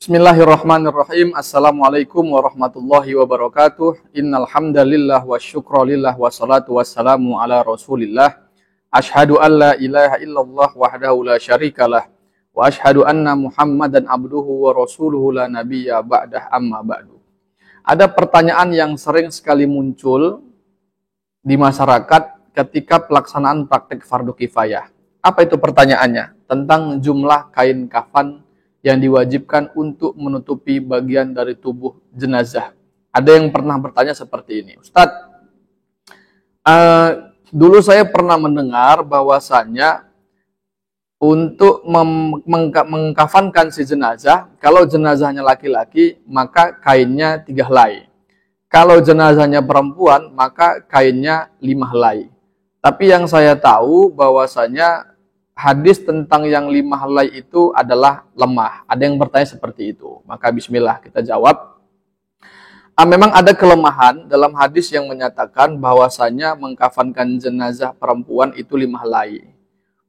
Bismillahirrahmanirrahim. Assalamualaikum warahmatullahi wabarakatuh. Innal hamdalillah wa syukralillah wa salatu wassalamu ala Rasulillah. Asyhadu an la ilaha illallah wahdahu la syarikalah wa asyhadu anna Muhammadan abduhu wa rasuluhu la nabiyya ba'dah amma ba'du. Ada pertanyaan yang sering sekali muncul di masyarakat ketika pelaksanaan praktik fardu kifayah. Apa itu pertanyaannya? Tentang jumlah kain kafan yang diwajibkan untuk menutupi bagian dari tubuh jenazah. Ada yang pernah bertanya seperti ini, Ustadz, dulu saya pernah mendengar bahwasannya untuk mengkafankan si jenazah, kalau jenazahnya laki-laki, maka kainnya 3 helai. Kalau jenazahnya perempuan, maka kainnya 5 helai. Tapi yang saya tahu bahwasanya hadis tentang yang 5 helai itu adalah lemah. Ada yang bertanya seperti itu. Maka bismillah kita jawab. Memang ada kelemahan dalam hadis yang menyatakan bahwasanya mengkafankan jenazah perempuan itu 5 helai.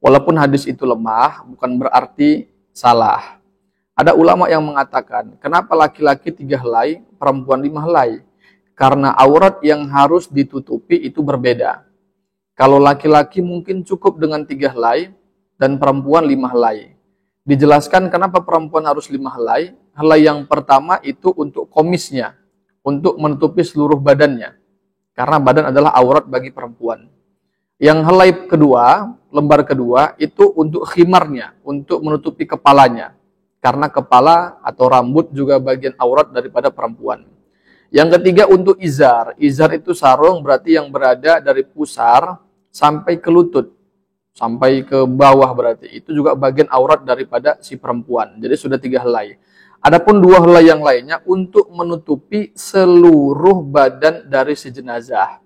Walaupun hadis itu lemah, bukan berarti salah. Ada ulama yang mengatakan, kenapa laki-laki 3 helai, perempuan 5 helai? Karena aurat yang harus ditutupi itu berbeda. Kalau laki-laki mungkin cukup dengan 3 helai, dan perempuan 5 helai. Dijelaskan kenapa perempuan harus 5 helai. Helai yang pertama itu untuk komisnya, untuk menutupi seluruh badannya. Karena badan adalah aurat bagi perempuan. Yang helai kedua, lembar kedua, itu untuk khimarnya, untuk menutupi kepalanya. Karena kepala atau rambut juga bagian aurat daripada perempuan. Yang ketiga untuk izar. Izar itu sarung, berarti yang berada dari pusar sampai ke lutut. Sampai ke bawah berarti. Itu juga bagian aurat daripada si perempuan. Jadi sudah 3 helai. Adapun 2 helai yang lainnya untuk menutupi seluruh badan dari si jenazah.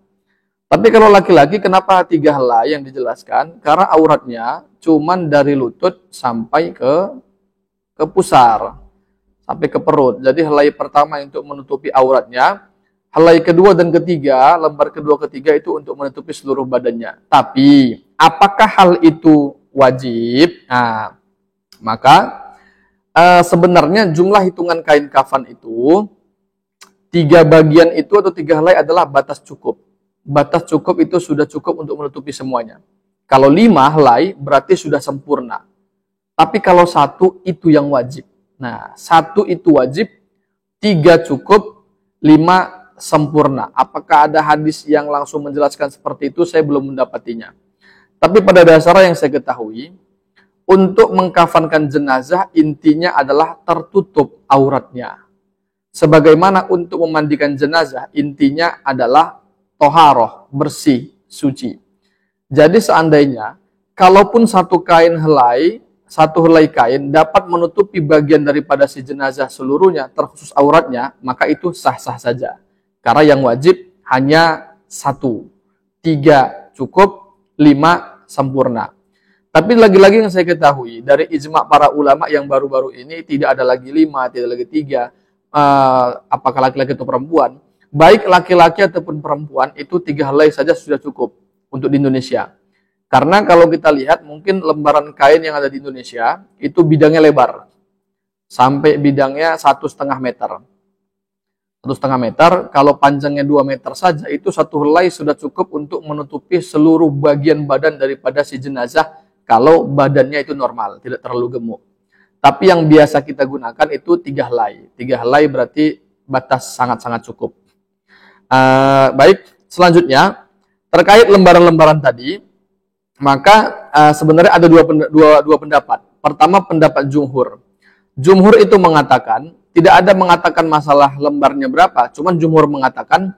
Tapi kalau laki-laki kenapa 3 helai yang dijelaskan? Karena auratnya cuman dari lutut sampai ke pusar. Sampai ke perut. Jadi helai pertama untuk menutupi auratnya. Helai kedua dan ketiga, lembar kedua ketiga itu untuk menutupi seluruh badannya. Tapi apakah hal itu wajib? Nah, maka sebenarnya jumlah hitungan kain kafan itu 3 bagian itu atau 3 helai adalah batas cukup. Batas cukup itu sudah cukup untuk menutupi semuanya. Kalau 5 helai berarti sudah sempurna. Tapi kalau 1 itu yang wajib. Nah, 1 itu wajib, 3 cukup, 5 sempurna. Apakah ada hadis yang langsung menjelaskan seperti itu? Saya belum mendapatinya. Tapi pada dasarnya yang saya ketahui, untuk mengkafankan jenazah intinya adalah tertutup auratnya. Sebagaimana untuk memandikan jenazah intinya adalah toharoh, bersih, suci. Jadi seandainya, kalaupun satu helai kain dapat menutupi bagian daripada si jenazah seluruhnya, terkhusus auratnya, maka itu sah-sah saja. Karena yang wajib hanya 1, 3 cukup, 5 sempurna. Tapi lagi-lagi yang saya ketahui, dari ijma' para ulama yang baru-baru ini, tidak ada lagi 5, tidak lagi 3, apakah laki-laki atau perempuan. Baik laki-laki ataupun perempuan, itu 3 helai saja sudah cukup untuk di Indonesia. Karena kalau kita lihat, mungkin lembaran kain yang ada di Indonesia, itu bidangnya lebar. Sampai bidangnya 1,5 meter. 1,5 meter, kalau panjangnya 2 meter saja, itu 1 helai sudah cukup untuk menutupi seluruh bagian badan daripada si jenazah, kalau badannya itu normal, tidak terlalu gemuk. Tapi yang biasa kita gunakan itu 3 helai. 3 helai berarti batas sangat-sangat cukup. Baik, selanjutnya, terkait lembaran-lembaran tadi, maka sebenarnya ada dua pendapat. Pertama, pendapat jumhur. Jumhur itu mengatakan, tidak ada mengatakan masalah lembarnya berapa, cuman jumhur mengatakan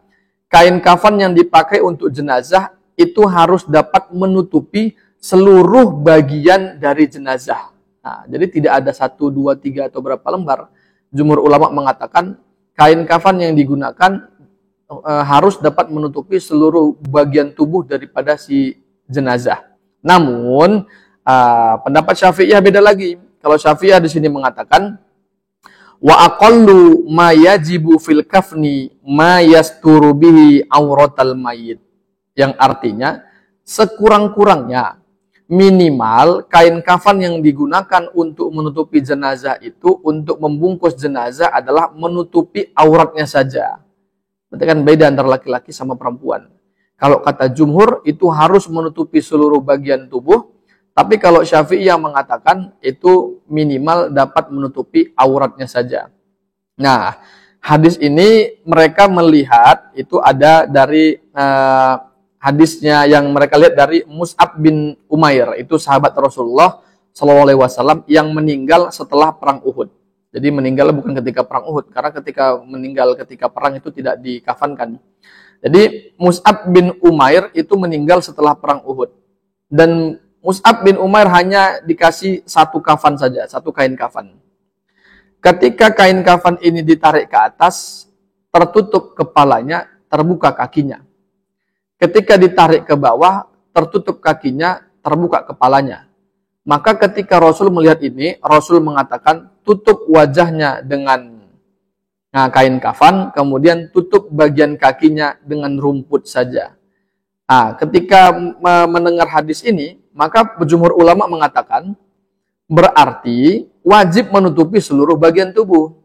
kain kafan yang dipakai untuk jenazah itu harus dapat menutupi seluruh bagian dari jenazah. Nah, jadi tidak ada 1, 2, 3 atau berapa lembar. Jumhur ulama mengatakan kain kafan yang digunakan harus dapat menutupi seluruh bagian tubuh daripada si jenazah. Namun pendapat Syafi'iyah beda lagi. Kalau Syafi'iyah di sini mengatakan wa aqallu ma yajibu fil kafni ma yasturu bihi auratal mayit. Yang artinya sekurang-kurangnya minimal kain kafan yang digunakan untuk menutupi jenazah itu untuk membungkus jenazah adalah menutupi auratnya saja. Berarti kan beda antara laki-laki sama perempuan. Kalau kata jumhur itu harus menutupi seluruh bagian tubuh, tapi kalau Syafi'iyah mengatakan itu minimal dapat menutupi auratnya saja. Nah, hadis ini mereka melihat itu ada dari hadisnya yang mereka lihat dari Mus'ab bin Umair, itu sahabat Rasulullah SAW yang meninggal setelah perang Uhud. Jadi meninggal bukan ketika perang Uhud, karena ketika meninggal ketika perang itu tidak dikafankan. Jadi Mus'ab bin Umair itu meninggal setelah perang Uhud. Dan Mus'ab bin Umair hanya dikasih satu kafan saja, satu kain kafan. Ketika kain kafan ini ditarik ke atas, tertutup kepalanya, terbuka kakinya. Ketika ditarik ke bawah, tertutup kakinya, terbuka kepalanya. Maka ketika Rasul melihat ini, Rasul mengatakan, tutup wajahnya dengan kain kafan, kemudian tutup bagian kakinya dengan rumput saja. Nah, ketika mendengar hadis ini, maka jumhur ulama mengatakan, berarti wajib menutupi seluruh bagian tubuh.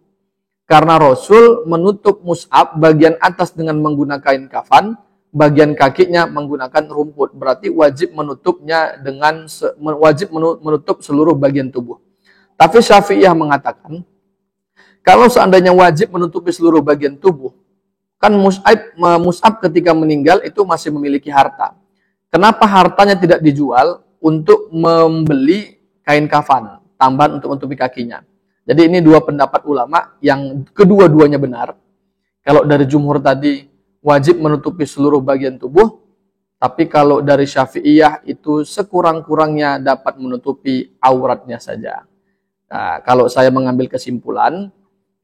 Karena Rasul menutup Mus'ab bagian atas dengan menggunakan kain kafan, bagian kakinya menggunakan rumput. Berarti wajib menutupnya dengan menutup seluruh bagian tubuh. Tapi Syafi'iyah mengatakan, kalau seandainya wajib menutupi seluruh bagian tubuh, kan Mus'ab ketika meninggal itu masih memiliki harta. Kenapa hartanya tidak dijual untuk membeli kain kafan, tambahan untuk menutupi kakinya? Jadi ini dua pendapat ulama yang kedua-duanya benar. Kalau dari jumhur tadi, wajib menutupi seluruh bagian tubuh, tapi kalau dari Syafi'iyah itu sekurang-kurangnya dapat menutupi auratnya saja. Nah, kalau saya mengambil kesimpulan,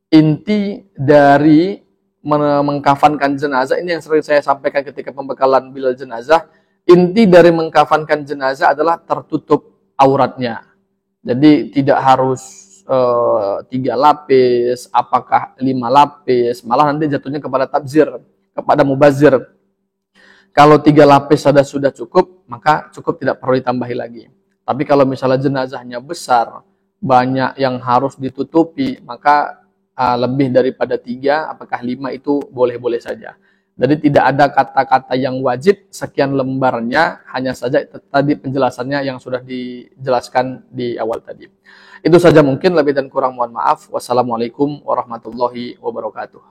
inti dari mengkafankan jenazah, ini yang sering saya sampaikan ketika pembekalan bilal jenazah, inti dari mengkafankan jenazah adalah tertutup auratnya. Jadi tidak harus 3 lapis, apakah 5 lapis, malah nanti jatuhnya kepada tabzir, kepada mubazir. Kalau 3 lapis sudah cukup, maka cukup, tidak perlu ditambahi lagi. Tapi kalau misalnya jenazahnya besar, banyak yang harus ditutupi, maka lebih daripada 3, apakah 5 itu boleh-boleh saja. Jadi tidak ada kata-kata yang wajib, sekian lembarnya, hanya saja tadi penjelasannya yang sudah dijelaskan di awal tadi. Itu saja mungkin, lebih dan kurang mohon maaf. Wassalamualaikum warahmatullahi wabarakatuh.